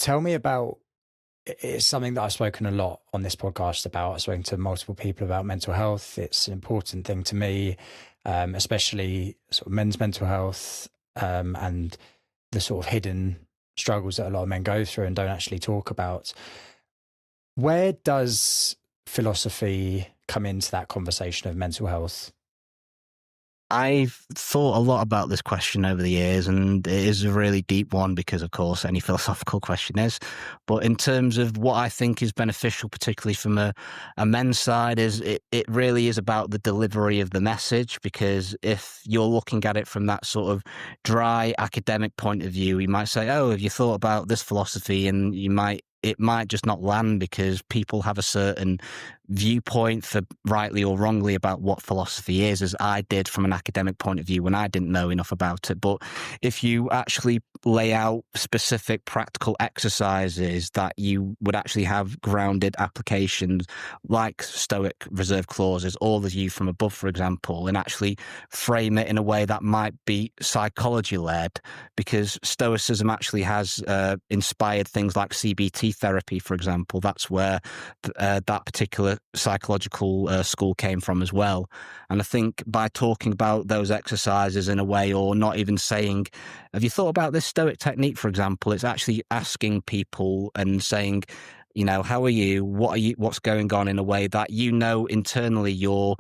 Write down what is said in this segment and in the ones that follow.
tell me about, it's something that I've spoken a lot on this podcast about. I've spoken to multiple people about mental health. It's an important thing to me, especially sort of men's mental health, and the sort of hidden struggles that a lot of men go through and don't actually talk about. Where does philosophy come into that conversation of mental health? I've thought a lot about this question over the years, and it is a really deep one because, of course, any philosophical question is. But in terms of what I think is beneficial, particularly from a men's side, is it really is about the delivery of the message. Because if you're looking at it from that sort of dry academic point of view, you might say, "Oh, have you thought about this philosophy?" And it might just not land because people have a certain viewpoint, for rightly or wrongly, about what philosophy is, as I did from an academic point of view when I didn't know enough about it. But if you actually lay out specific practical exercises that you would actually have grounded applications, like Stoic reserve clauses, or the view from above, for example, and actually frame it in a way that might be psychology led, because Stoicism actually has inspired things like CBT therapy, for example. That's where that particular psychological school came from as well. And I think by talking about those exercises in a way, or not even saying, "Have you thought about this Stoic technique?" for example, it's actually asking people and saying, "How are you? What's going on?" in a way that, internally you're,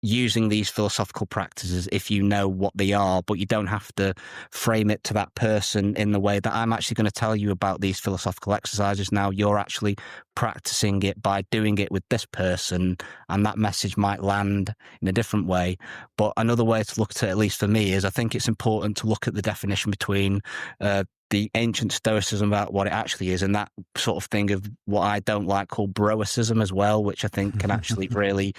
using these philosophical practices if you know what they are, but you don't have to frame it to that person in the way that I'm actually going to tell you about these philosophical exercises now. You're actually practicing it by doing it with this person, and that message might land in a different way. But another way to look at it, at least for me, is I think it's important to look at the definition between the ancient Stoicism about what it actually is, and that sort of thing of what I don't like called Broicism as well, which I think can actually really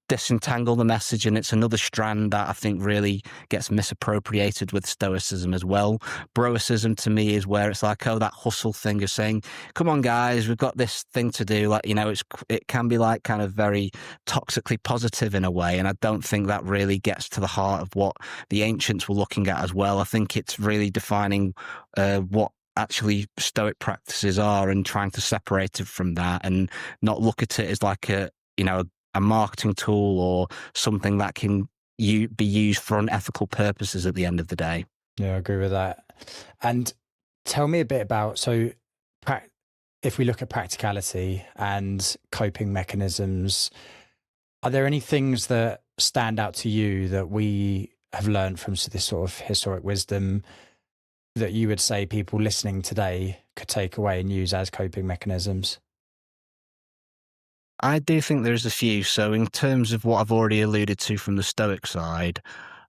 disentangle the message. And it's another strand that I think really gets misappropriated with Stoicism as well. Broicism to me is where it's like, oh, that hustle thing of saying, "Come on guys, we've got this thing to do." Like, it can be like kind of very toxically positive in a way. And I don't think that really gets to the heart of what the ancients were looking at as well. I think it's really defining what actually Stoic practices are, and trying to separate it from that and not look at it as like a marketing tool or something that can be used for unethical purposes at the end of the day. Yeah, I agree with that. And tell me a bit about, so if we look at practicality and coping mechanisms, are there any things that stand out to you that we have learned from this sort of historic wisdom that you would say people listening today could take away and use as coping mechanisms? I do think there's a few. So in terms of what I've already alluded to from the Stoic side,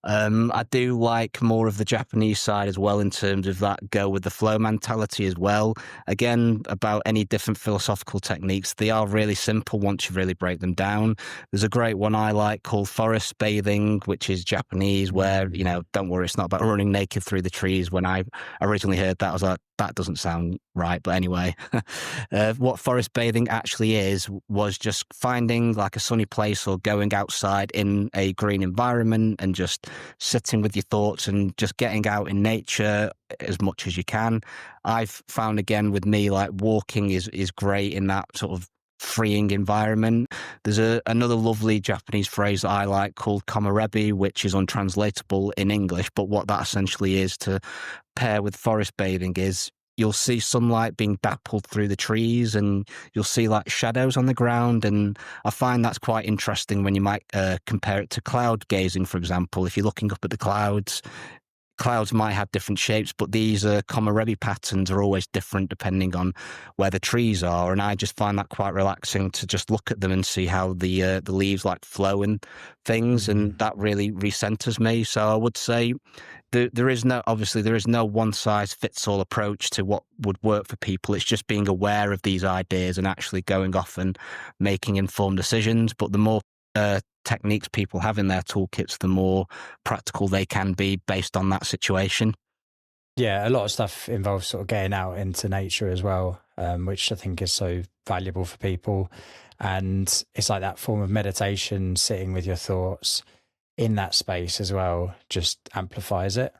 I do like more of the Japanese side as well, in terms of that go with the flow mentality as well. Again, about any different philosophical techniques, they are really simple once you really break them down. There's a great one I like called forest bathing, which is Japanese, where, don't worry, it's not about running naked through the trees. When I originally heard that, I was like, that doesn't sound right. But anyway, what forest bathing actually was just finding like a sunny place or going outside in a green environment and just sitting with your thoughts and just getting out in nature as much as you can. I've found, again, with me, like walking is great in that sort of freeing environment. There's another lovely Japanese phrase that I like called komarebi, which is untranslatable in English, but what that essentially is to pair with forest bathing is you'll see sunlight being dappled through the trees, and you'll see like shadows on the ground. And I find that's quite interesting when you might compare it to cloud gazing, for example. If you're looking up at the clouds might have different shapes, but these komarebi patterns are always different depending on where the trees are. And I just find that quite relaxing to just look at them and see how the leaves like flow and things, and that really recenters me. So I would say there is no one size fits all approach to what would work for people. It's just being aware of these ideas and actually going off and making informed decisions. But the more techniques people have in their toolkits, the more practical they can be based on that situation. Yeah, a lot of stuff involves sort of getting out into nature as well, which I think is so valuable for people. And it's like that form of meditation, sitting with your thoughts in that space as well, just amplifies it.